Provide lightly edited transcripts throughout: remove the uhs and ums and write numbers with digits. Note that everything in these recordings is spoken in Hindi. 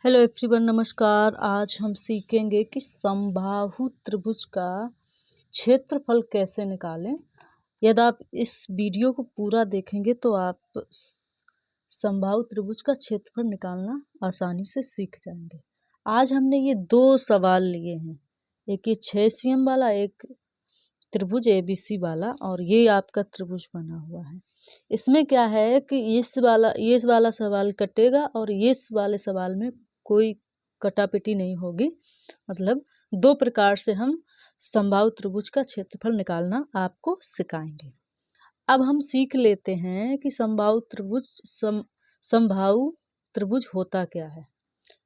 हेलो एवरीवन, नमस्कार। आज हम सीखेंगे कि समबाहु त्रिभुज का क्षेत्रफल कैसे निकालें। यदि आप इस वीडियो को पूरा देखेंगे तो आप समबाहु त्रिभुज का क्षेत्रफल निकालना आसानी से सीख जाएंगे। आज हमने ये दो सवाल लिए हैं, एक ये 6 cm वाला, एक त्रिभुज ABC वाला, और ये आपका त्रिभुज बना हुआ है। इसमें क्या है कि ये वाला सवाल कटेगा और इस वाले सवाल में कोई कटापिटी नहीं होगी। मतलब दो प्रकार से हम समबाहु त्रिभुज का क्षेत्रफल निकालना आपको सिखाएंगे। अब हम सीख लेते हैं कि समबाहु त्रिभुज होता क्या है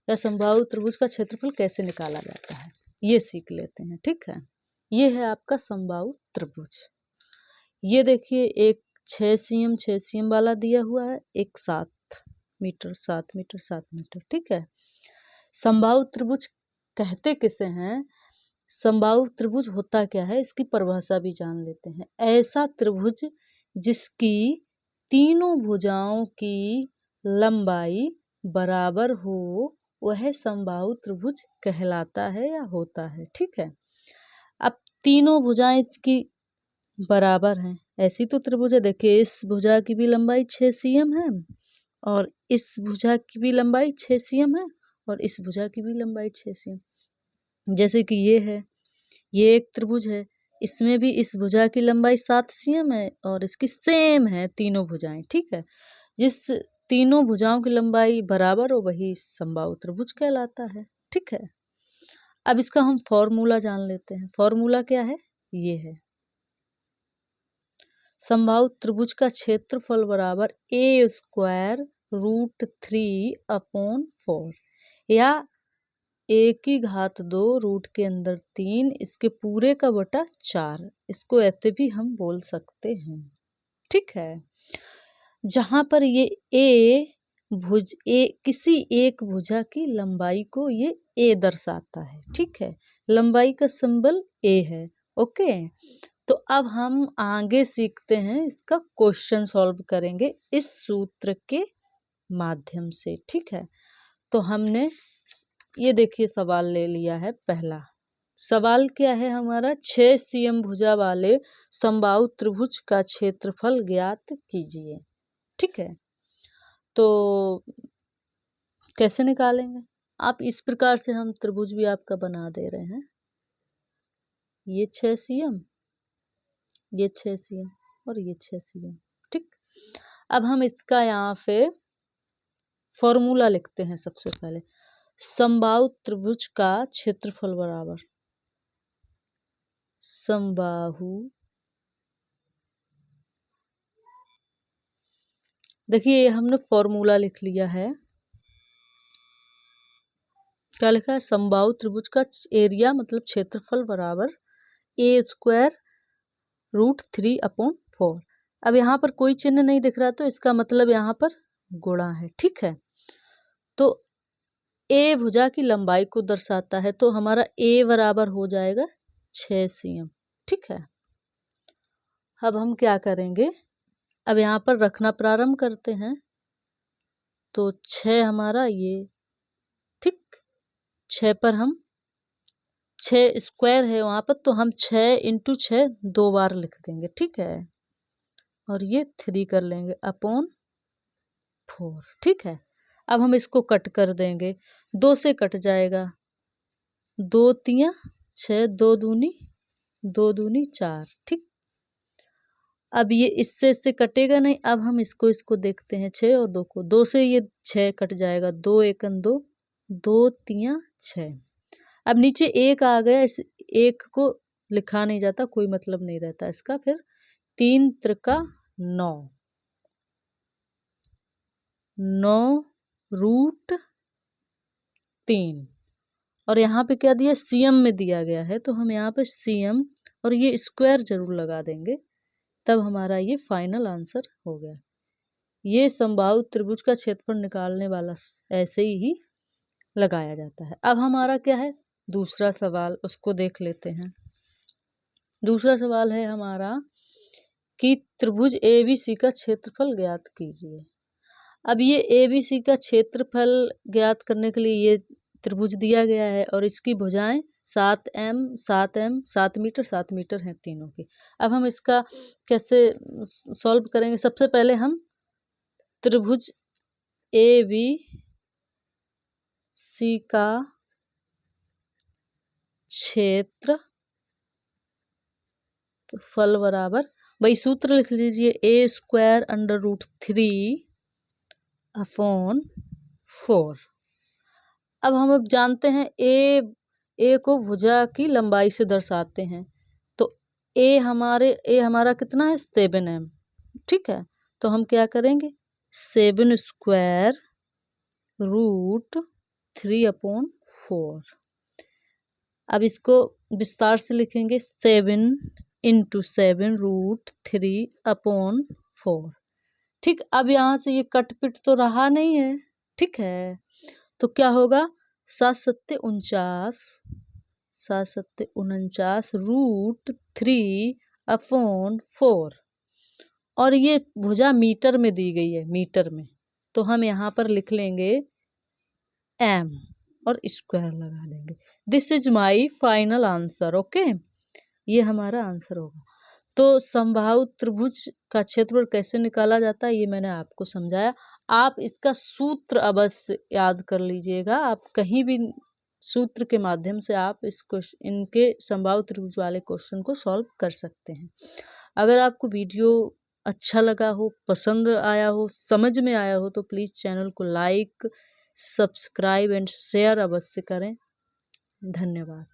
या समबाहु त्रिभुज का क्षेत्रफल कैसे निकाला जाता है, ये सीख लेते हैं। ठीक है, ये है आपका समबाहु त्रिभुज। ये देखिए, एक 6 cm वाला दिया हुआ है, एक 7 मीटर 7 मीटर 7 मीटर। ठीक है, समबाहु त्रिभुज कहते किसे हैं, समबाहु त्रिभुज होता क्या है, इसकी परिभाषा भी जान लेते हैं। ऐसा त्रिभुज जिसकी तीनों भुजाओं की लंबाई बराबर हो वह समबाहु त्रिभुज कहलाता है या होता है। ठीक है, अब तीनों भुजाएं इसकी बराबर हैं, ऐसी तो त्रिभुज है। देखिए, इस भुजा की भी लंबाई 6 cm है और इस भुजा की भी लंबाई 6 cm है और इस भुजा की भी लंबाई 6 cm। जैसे कि ये है, ये एक त्रिभुज है, इसमें भी इस भुजा की लंबाई 7 cm है और इसकी सेम है तीनों भुजाएं। ठीक है, जिस तीनों भुजाओं की लंबाई बराबर हो वही समबाहु त्रिभुज कहलाता है। ठीक है, अब इसका हम फॉर्मूला जान लेते हैं। फॉर्मूला क्या है, ये है, समबाहु त्रिभुज का क्षेत्रफल बराबर a²√3/4 या a⁻² रूट के अंदर 3 इसके पूरे का बटा 4। इसको ऐसे भी हम बोल सकते हैं। ठीक है, जहां पर ये किसी एक भुजा की लंबाई को ये a दर्शाता है। ठीक है, लंबाई का सिंबल a है। ओके, तो अब हम आगे सीखते हैं, इसका क्वेश्चन सॉल्व करेंगे इस सूत्र के माध्यम से। ठीक है, तो हमने ये देखिए सवाल ले लिया है। पहला सवाल क्या है हमारा, 6 cm भुजा वाले समबाहु त्रिभुज का क्षेत्रफल ज्ञात कीजिए। ठीक है, तो कैसे निकालेंगे आप, इस प्रकार से हम त्रिभुज भी आपका बना दे रहे हैं। ये 6 cm, ये 6 cm और ये 6 cm। ठीक, अब हम इसका यहाँ पे फॉर्मूला लिखते हैं। सबसे पहले समबाहु त्रिभुज का क्षेत्रफल बराबर समबाहु, देखिए हमने फॉर्मूला लिख लिया है। क्या लिखा है, समबाहु त्रिभुज का एरिया मतलब क्षेत्रफल बराबर a²√3/4। अब यहाँ पर कोई चिन्ह नहीं दिख रहा तो इसका मतलब यहाँ पर गुणा है। ठीक है, तो a भुजा की लंबाई को दर्शाता है, तो हमारा a बराबर हो जाएगा 6 cm। ठीक है, अब हम क्या करेंगे, अब यहाँ पर रखना प्रारंभ करते हैं। तो 6 हमारा ये, ठीक, 6 पर हम 6 स्क्वायर है वहाँ पर, तो हम 6 × 6 2 बार लिख देंगे। ठीक है, और ये 3 कर लेंगे अपॉन 4। ठीक है, अब हम इसको कट कर देंगे, 2 से कट जाएगा, 2 × 6, 2 दूनी 2 दूनी 4। ठीक, अब ये इससे कटेगा नहीं। अब हम इसको देखते हैं, 6 और 2 को, 2 से ये 6 कट जाएगा, 2 × 1 = 2, 2 × 6। अब नीचे 1 आ गया, इस 1 को लिखा नहीं जाता, कोई मतलब नहीं रहता इसका। फिर 3 × 9, 9√3, और यहाँ पे क्या दिया, cm में दिया गया है, तो हम यहाँ पे cm और ये स्क्वायर जरूर लगा देंगे, तब हमारा ये फाइनल आंसर हो गया। ये समबाहु त्रिभुज का क्षेत्रफल निकालने वाला ऐसे ही लगाया जाता है। अब हमारा क्या है दूसरा सवाल, उसको देख लेते हैं। दूसरा सवाल है हमारा कि त्रिभुज ABC का क्षेत्रफल ज्ञात कीजिए। अब ये ABC का क्षेत्रफल ज्ञात करने के लिए ये त्रिभुज दिया गया है और इसकी भुजाएं 7m 7m 7 मीटर 7 मीटर हैं तीनों की। अब हम इसका कैसे सॉल्व करेंगे? सबसे पहले हम त्रिभुज ABC का क्षेत्रफल बराबर, वही सूत्र लिख लीजिए, a² √3/4। अब हम जानते हैं ए को भुजा की लंबाई से दर्शाते हैं, तो ए हमारा कितना है? 7m। ठीक है, तो हम क्या करेंगे? 7² √3/4। अब इसको विस्तार से लिखेंगे, 7 × 7 √3/4। ठीक, अब यहाँ से ये कट पिट तो रहा नहीं है। ठीक है, तो क्या होगा? 7 × 7 = 49 √3/4। और ये भुजा मीटर में दी गई है, मीटर में, तो हम यहाँ पर लिख लेंगे m और स्क्वायर लगा देंगे। This is my final answer. Okay, ये हमारा आंसर होगा। तो समबाहु त्रिभुज का क्षेत्रफल कैसे निकाला जाता है ये मैंने आपको समझाया। आप इसका सूत्र अवश्य याद कर लीजिएगा। आप कहीं भी सूत्र के माध्यम से आप इनके समबाहु त्रिभुज वाले क्वेश्चन को सॉल्व कर सकते हैं। अगर आपको वीडियो अच्छा लगा हो, पसंद आया हो, समझ में आया हो, तो प्लीज़ चैनल को लाइक, सब्सक्राइब एंड शेयर अवश्य करें। धन्यवाद।